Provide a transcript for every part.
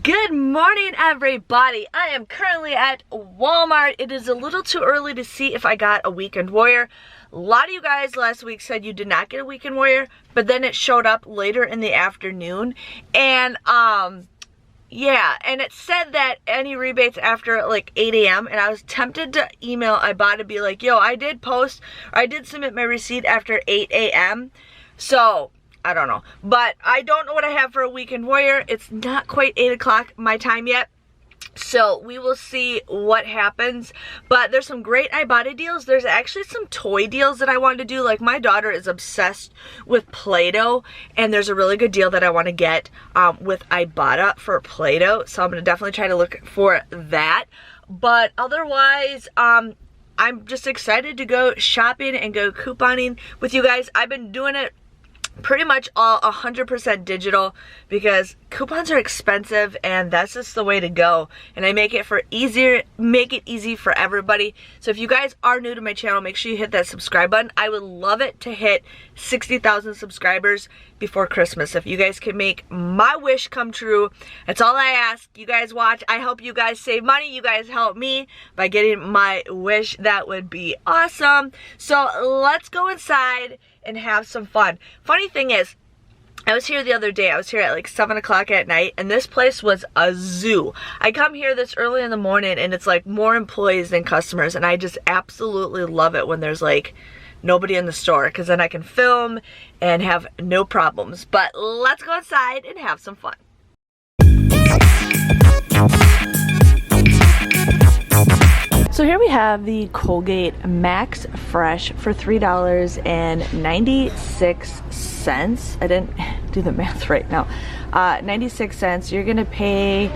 Good morning, everybody. I am currently at Walmart. It is a little too early to see if I got a weekend warrior. A lot of you guys last week said you did not get a weekend warrior, but then it showed up later in the afternoon. And yeah, and it said that any rebates after like 8 a.m. and I was tempted to email Ibotta to be like, yo, I did post, or I did submit my receipt after 8 a.m. So I don't know, but I don't know what I have for a weekend warrior. It's not quite 8 o'clock my time yet, so we will see what happens. But there's some great Ibotta deals. There's actually some toy deals that I wanted to do. Like, my daughter is obsessed with Play-Doh, and there's a really good deal that I want to get with Ibotta for Play-Doh, so I'm gonna definitely try to look for that. But otherwise, I'm just excited to go shopping and go couponing with you guys. I've been doing it pretty much all 100% digital because coupons are expensive, and that's just the way to go. And I make it easy for everybody. So if you guys are new to my channel, make sure you hit that subscribe button. I would love it to hit 60,000 subscribers before Christmas. If you guys can make my wish come true, that's all I ask. You guys watch, I help you guys save money, you guys help me by getting my wish. That would be awesome. So let's go inside and have some fun. Funny thing is, I was here the other day. I was here at like 7 o'clock at night, and this place was a zoo. I come here this early in the morning, and it's like more employees than customers, and I just absolutely love it when there's like nobody in the store, because then I can film and have no problems. But let's go inside and have some fun. So here we have the Colgate Max Fresh for $3.96. I didn't do the math right now. 96 cents. You're gonna pay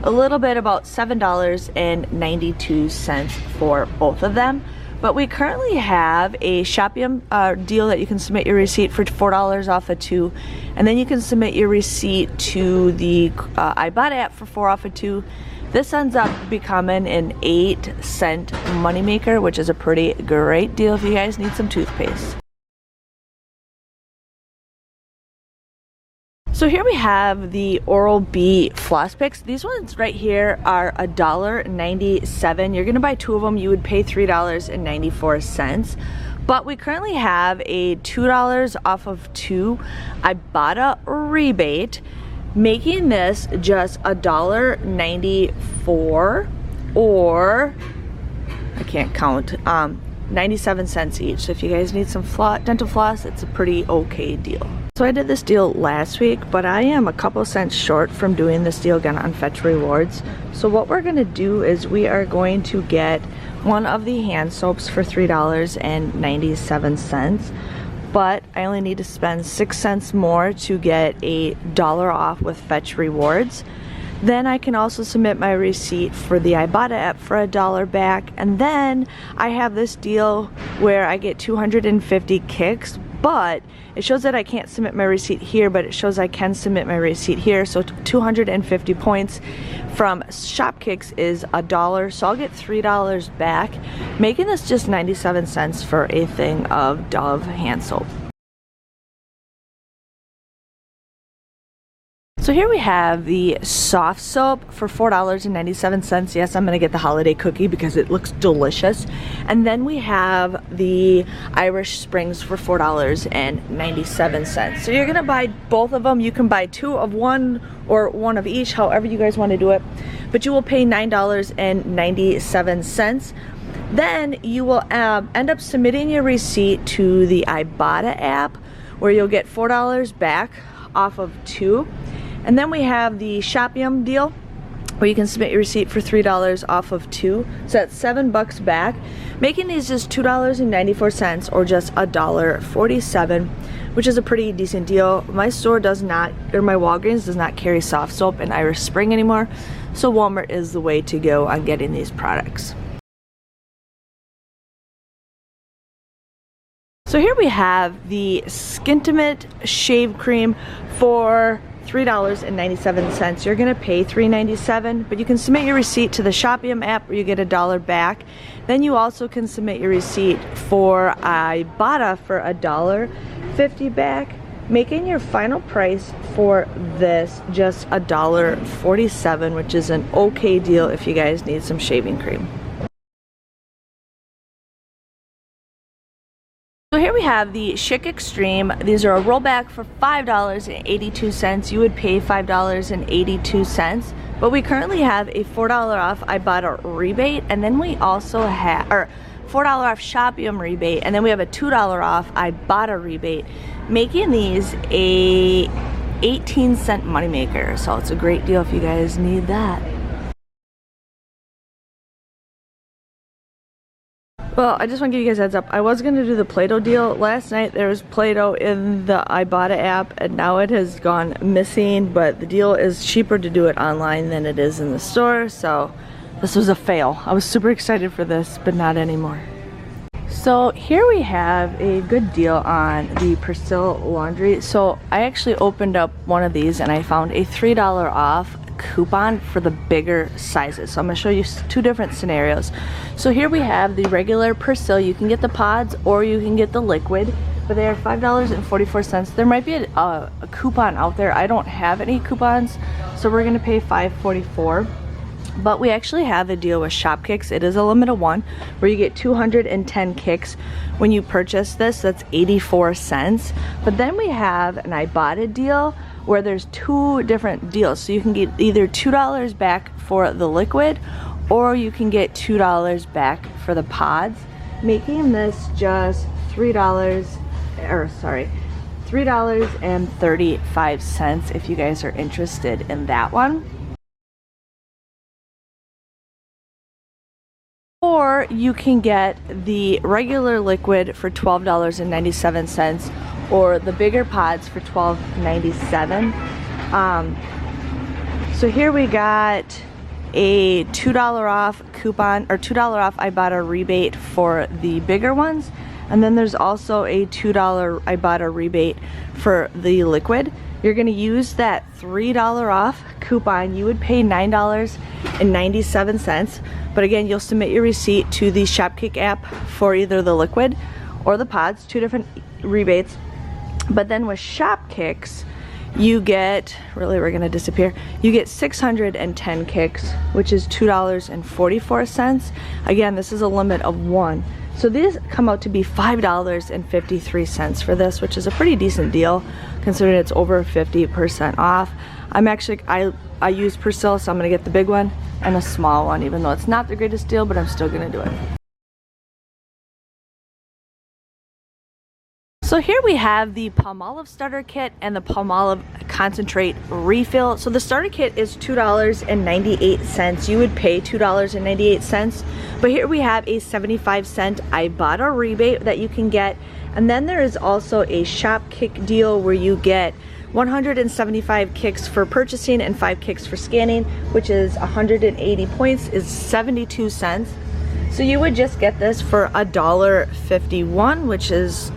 a little bit, about $7.92 for both of them. But we currently have a Shoppium deal that you can submit your receipt for $4 off of 2, and then you can submit your receipt to the Ibotta app for 4 off of 2. This ends up becoming an 8-cent moneymaker, which is a pretty great deal if you guys need some toothpaste. So here we have the Oral-B Floss Picks. These ones right here are $1.97. You're gonna buy 2 of them, you would pay $3.94. But we currently have a $2 off of 2 Ibotta rebate, making this just $1.94, or I can't count, 97 cents each. So if you guys need some dental floss, it's a pretty okay deal. So I did this deal last week, but I am a couple cents short from doing this deal again on Fetch Rewards. So what we're gonna do is we are going to get one of the hand soaps for $3.97. But I only need to spend 6 cents more to get $1 off with Fetch Rewards. Then I can also submit my receipt for the Ibotta app for $1 back. And then I have this deal where I get 250 kicks, but it shows that I can't submit my receipt here, but it shows I can submit my receipt here. So 250 points from Shop Kicks is $1, so I'll get $3 back, making this just 97 cents for a thing of Dove hand soap. So here we have the soft soap for $4.97. Yes, I'm gonna get the holiday cookie because it looks delicious. And then we have the Irish Springs for $4.97. So you're gonna buy both of them. You can buy 2 of one or 1 of each, however you guys want to do it. But you will pay $9.97. Then you will end up submitting your receipt to the Ibotta app, where you'll get $4 back off of 2. And then we have the Shoppium deal, where you can submit your receipt for $3 off of 2. So that's $7 back, making these just $2.94, or just $1.47, which is a pretty decent deal. My store does not, or my Walgreens does not carry soft soap and Irish Spring anymore, so Walmart is the way to go on getting these products. So here we have the Skintimate Shave Cream for $3.97. You're gonna pay $3.97, but you can submit your receipt to the Shoppium app where you get $1 back. Then you also can submit your receipt for Ibotta for $1.50 back, making your final price for this just $1.47, which is an okay deal if you guys need some shaving cream. So here we have the Shik Extreme. These are a rollback for $5.82. You would pay $5.82, but we currently have a $4 off Ibotta rebate, and then we also have, or $4 off Shopium rebate, and then we have a $2 off Ibotta rebate, making these a 18-cent moneymaker. So it's a great deal if you guys need that. Well, I just want to give you guys a heads up. I was going to do the PlayDoh deal. Last night there was PlayDoh in the Ibotta app, and now it has gone missing, but the deal is cheaper to do it online than it is in the store, so this was a fail. I was super excited for this, but not anymore. So here we have a good deal on the Persil laundry. So I actually opened up one of these and I found a $3 off coupon for the bigger sizes. So I'm going to show you two different scenarios. So here we have the regular Persil. You can get the pods or you can get the liquid, but they are $5.44. There might be a coupon out there. I don't have any coupons, so we're going to pay $5.44. But we actually have a deal with Shopkicks. It is a limit of one, where you get 210 kicks when you purchase this. That's 84 cents. But then we have an Ibotta deal where there's two different deals. So you can get either $2 back for the liquid, or you can get $2 back for the pods, making this just $3.35 if you guys are interested in that one. Or you can get the regular liquid for $12.97, or the bigger pods for $12.97. So here we got a $2 off coupon, or $2 off Ibotta rebate for the bigger ones, and then there's also a $2 Ibotta rebate for the liquid. You're going to use that $3 off coupon. You would pay $9.97, but again, you'll submit your receipt to the Shopkick app for either the liquid or the pods, two different rebates. But then with Shopkicks, you get, really we're going to disappear, you get 610 kicks, which is $2.44. Again, this is a limit of one. So these come out to be $5.53 for this, which is a pretty decent deal considering it's over 50% off. I use Persil, so I'm gonna get the big one and a small one, even though it's not the greatest deal, but I'm still gonna do it. So here we have the Palmolive starter kit and the Palmolive concentrate refill. So the starter kit is $2.98. You would pay $2.98, but here we have a 75-cent Ibotta rebate that you can get, and then there is also a Shopkick deal where you get 175 kicks for purchasing and 5 kicks for scanning, which is 180 points, is 72 cents. So you would just get this for $1.51, which is,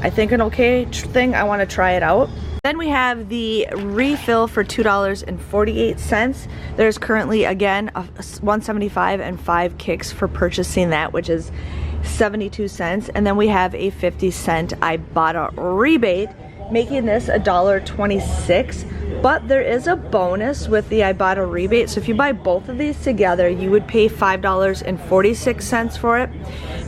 I think, an okay thing. I want to try it out. Then we have the refill for $2.48. There's currently, again, a 175 and 5 kicks for purchasing that, which is 72 cents. And then we have a 50-cent Ibotta rebate, making this $1.26. But there is a bonus with the Ibotta rebate. So if you buy both of these together, you would pay $5.46 for it.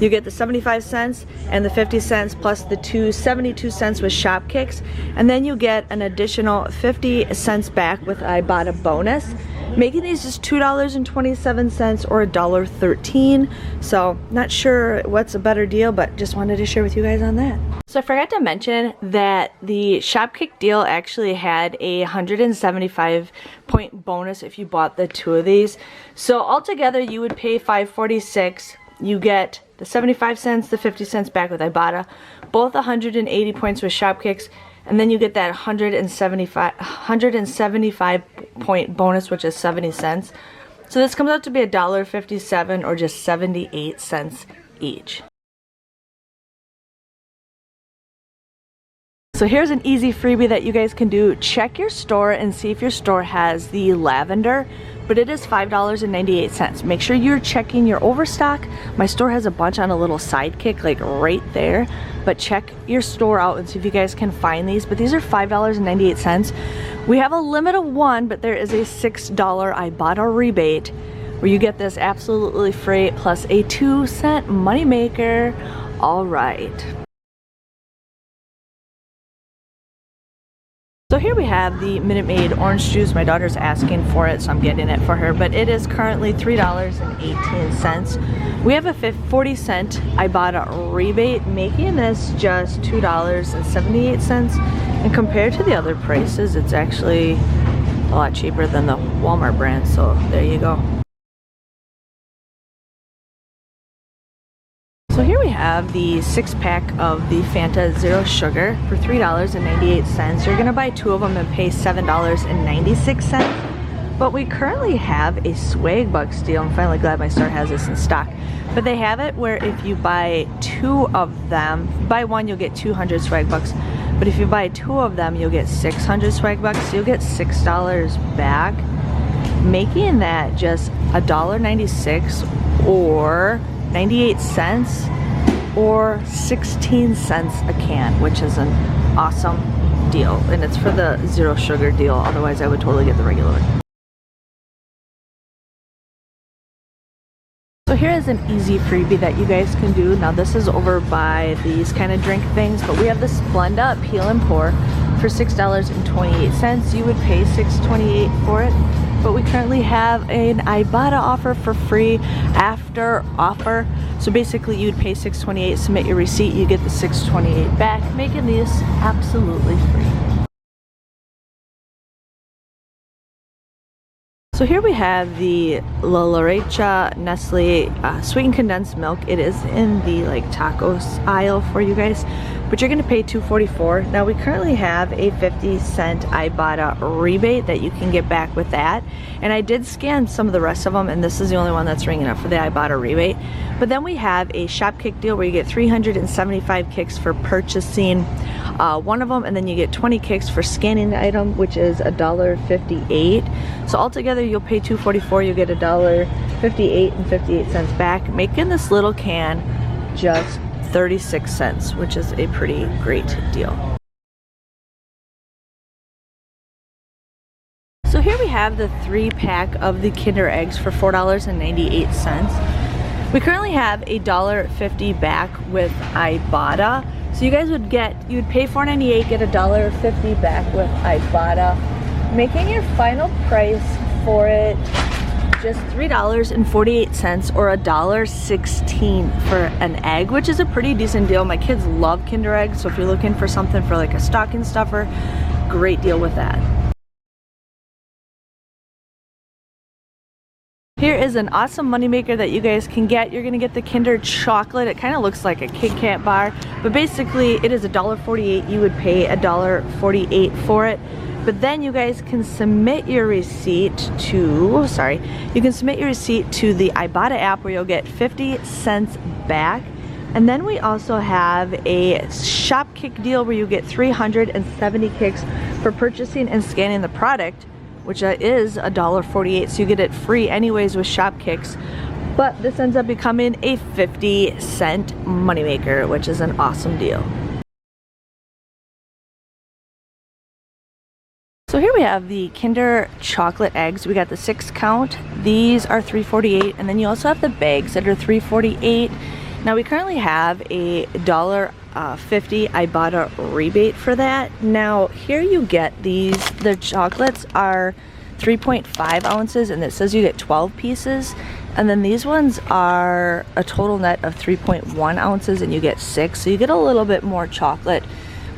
You get the 75 cents and the 50 cents plus the 72 cents with Shopkicks. And then you get an additional 50 cents back with Ibotta bonus, making these just $2.27 or $1.13. So not sure what's a better deal, but just wanted to share with you guys on that. So I forgot to mention that the Shopkick deal actually had a 175 point bonus if you bought the two of these. So altogether you would pay $5.46. You get the 75 cents, the 50 cents back with Ibotta, both 180 points with Shopkicks, and then you get that 175 point bonus, which is 70 cents. So this comes out to be $1.57 or just 78 cents each. So here's an easy freebie that you guys can do. Check your store and see if your store has the Lavender but it is $5.98. Make sure you're checking your overstock. My store has a bunch on a little sidekick like right there, but check your store out and see if you guys can find these. But these are $5.98. We have a limit of one, but there is a $6 Ibotta rebate where you get this absolutely free plus a 2-cent moneymaker. All right. So here we have the Minute Maid orange juice. My daughter's asking for it, so I'm getting it for her, but it is currently $3.18. We have a 40-cent Ibotta rebate, making this just $2.78. And compared to the other prices, it's actually a lot cheaper than the Walmart brand, so there you go. So here we have the 6-pack of the Fanta Zero Sugar for $3.98. You're gonna buy 2 of them and pay $7.96. But we currently have a swag bucks deal. I'm finally glad my store has this in stock. But they have it where if you buy 2 of them, if you buy 1 you'll get 200 swag bucks. But if you buy 2 of them you'll get 600 swag bucks. So you'll get $6 back, making that just $1.96 or 98 cents or 16 cents a can, which is an awesome deal. And it's for the zero sugar deal, otherwise I would totally get the regular one. So here is an easy freebie that you guys can do. Now this is over by these kind of drink things, but we have the Splenda Peel and Pour for $6.28. You would pay $6.28 for it. But we currently have an Ibotta offer for free after offer. So basically you'd pay $6.28, submit your receipt, you get the $6.28 back, making these absolutely free. So here we have the Lara Nestle sweetened condensed milk. It is in the like tacos aisle for you guys, but you're gonna pay $2.44. Now we currently have a 50-cent Ibotta rebate that you can get back with that. And I did scan some of the rest of them, and this is the only one that's ringing up for the Ibotta rebate. But then we have a shop kick deal where you get 375 kicks for purchasing 1 of them, and then you get 20 kicks for scanning the item, which is $1.58. So altogether you'll pay $2.44, you get $1.58 and 58 cents back, making this little can just 36 cents, which is a pretty great deal. So here we have the 3-pack of the Kinder Eggs for $4.98. We currently have a $1.50 back with Ibotta. So you guys would get, you would pay $4.98, get $1.50 back with Ibotta, making your final price for it just $3.48 or $1.16 for an egg, which is a pretty decent deal. My kids love Kinder Eggs, so if you're looking for something for like a stocking stuffer, great deal with that. Here is an awesome moneymaker that you guys can get. You're gonna get the Kinder Chocolate. It kind of looks like a Kit Kat bar, but basically it is $1.48. You would pay $1.48 for it. But then you guys can submit your receipt to, you can submit your receipt to the Ibotta app where you'll get 50 cents back. And then we also have a shop kick deal where you get 370 kicks for purchasing and scanning the product, which is $1.48, so you get it free anyways with shop kicks. But this ends up becoming a 50-cent moneymaker, which is an awesome deal. So here we have the Kinder Chocolate Eggs. We got the 6 count. These are $3.48, and then you also have the bags that are $3.48. Now we currently have a $1.50 Ibotta rebate for that. Now here you get these, the chocolates are 3.5 ounces and it says you get 12 pieces. And then these ones are a total net of 3.1 ounces and you get 6. So you get a little bit more chocolate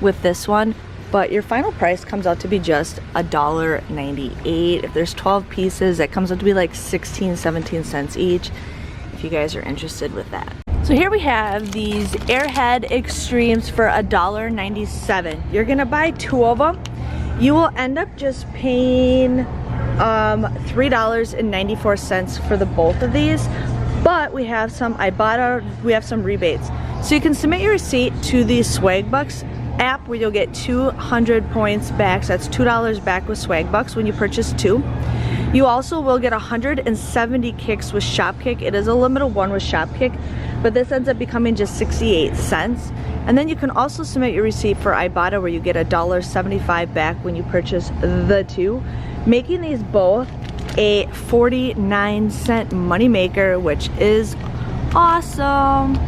with this one. But your final price comes out to be just $1.98. If there's 12 pieces, that comes out to be like 16, 17 cents each, if you guys are interested with that. So here we have these Airhead Extremes for $1.97. You're gonna buy 2 of them. You will end up just paying $3.94 for the both of these. But we have some Ibotta, we have some rebates. So you can submit your receipt to the Swag Bucks app where you'll get 200 points back. So that's $2 back with Swag Bucks when you purchase 2. You also will get 170 kicks with Shopkick. It is a limited one with Shopkick, but this ends up becoming just 68 cents. And then you can also submit your receipt for Ibotta, where you get $1.75 back when you purchase the two, making these both a 49-cent moneymaker, which is awesome.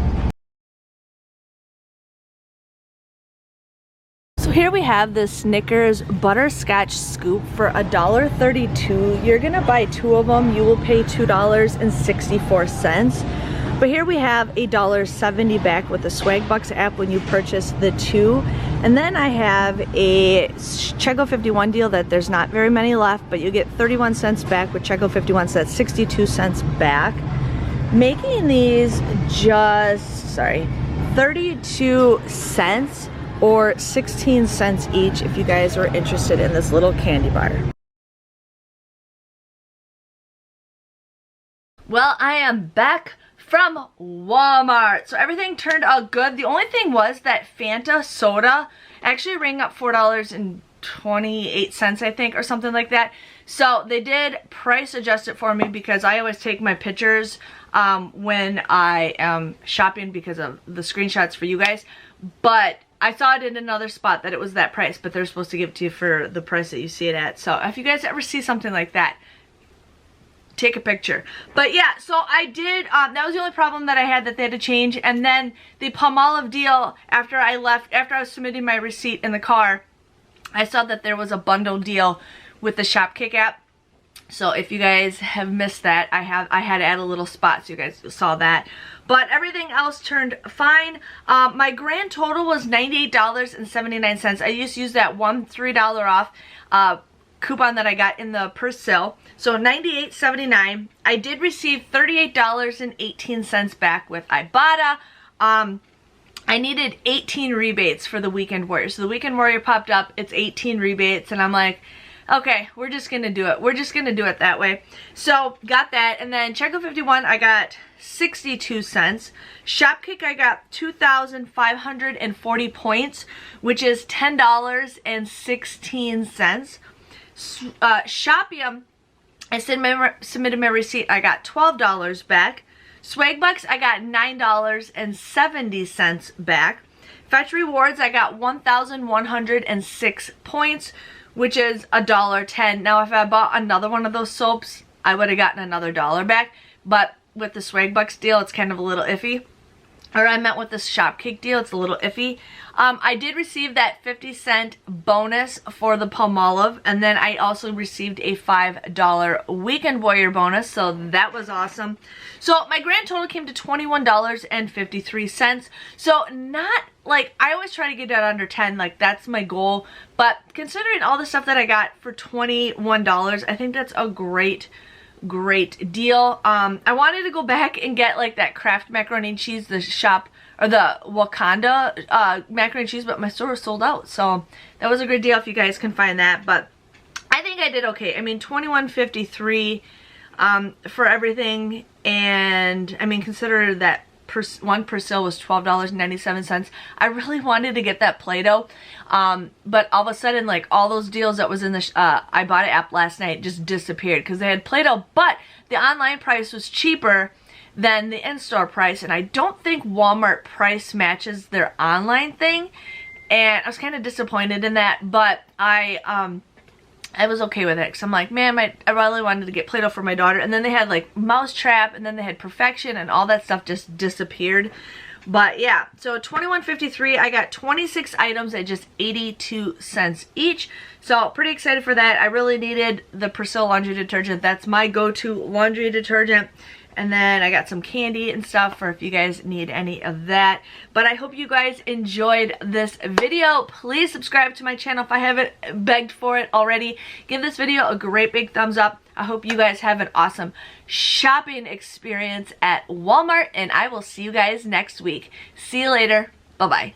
So here we have the Snickers butterscotch scoop for $1.32. You're gonna buy two of them, you will pay $2.64. But here we have $1.70 back with the Swag Bucks app when you purchase the two. And then I have a Checo 51 deal that there's not very many left, but you get 31 cents back with Checo 51, so that's 62 cents back. Making these just, 32 cents or 16 cents each if you guys are interested in this little candy bar. Well, I am back from Walmart. So everything turned out good. The only thing was that Fanta soda actually rang up $4.28, I think, or something like that. So they did price adjust it for me because I always take my pictures when I am shopping because of the screenshots for you guys. But I saw it in another spot that it was that price, but they're supposed to give it to you for the price that you see it at. So if you guys ever see something like that, take a picture. But yeah, so I did, that was the only problem that I had that they had to change. And then the Palmolive deal, after I was submitting my receipt in the car, I saw that there was a bundle deal with the Shopkick app. So if you guys have missed that, I had to add a little spot so you guys saw that. But everything else turned fine. My grand total was $98.79. I used to use that one $3 off coupon that I got in the Persil. So $98.79. I did receive $38.18 back with Ibotta. I needed 18 rebates for the Weekend Warrior. So the Weekend Warrior popped up, it's 18 rebates, and I'm like, okay, we're just gonna do it. We're just gonna do it that way. So got that, and then Checo 51, I got 62 cents. Shopkick, I got 2,540 points, which is $10.16. Shopium, I submitted my receipt, I got $12 back. Swag Bucks, I got $9.70 back. Fetch Rewards, I got 1,106 points, which is $1.10. Now if I bought another one of those soaps, I would have gotten another $1 back, but with the Swag Bucks deal, it's kind of a little iffy. Or I meant with the Shopkick deal, it's a little iffy. I did receive that 50-cent bonus for the Palmolive, and then I also received a $5 Weekend Warrior bonus, so that was awesome. So my grand total came to $21.53. So not, like, I always try to get that under 10, like that's my goal, but considering all the stuff that I got for $21, I think that's a great deal. I wanted to go back and get like that Kraft macaroni and cheese, the shop, or the Wakanda macaroni and cheese, but my store was sold out. So that was a good deal if you guys can find that. But I think I did okay. I mean, $21.53 for everything, and I mean, consider that one Persil was $12.97. I really wanted to get that Play-Doh, but all of a sudden, like, all those deals that was in the Ibotta app last night just disappeared because they had Play-Doh, but the online price was cheaper than the in-store price, and I don't think Walmart price matches their online thing, and I was kind of disappointed in that, but I was okay with it because I'm like, man, I really wanted to get Play-Doh for my daughter. And then they had like Mousetrap, and then they had Perfection, and all that stuff just disappeared. But yeah, so $21.53. I got 26 items at just 82 cents each. So pretty excited for that. I really needed the Persil laundry detergent. That's my go-to laundry detergent. And then I got some candy and stuff for if you guys need any of that. But I hope you guys enjoyed this video. Please subscribe to my channel if I haven't begged for it already. Give this video a great big thumbs up. I hope you guys have an awesome shopping experience at Walmart, and I will see you guys next week. See you later. Bye-bye.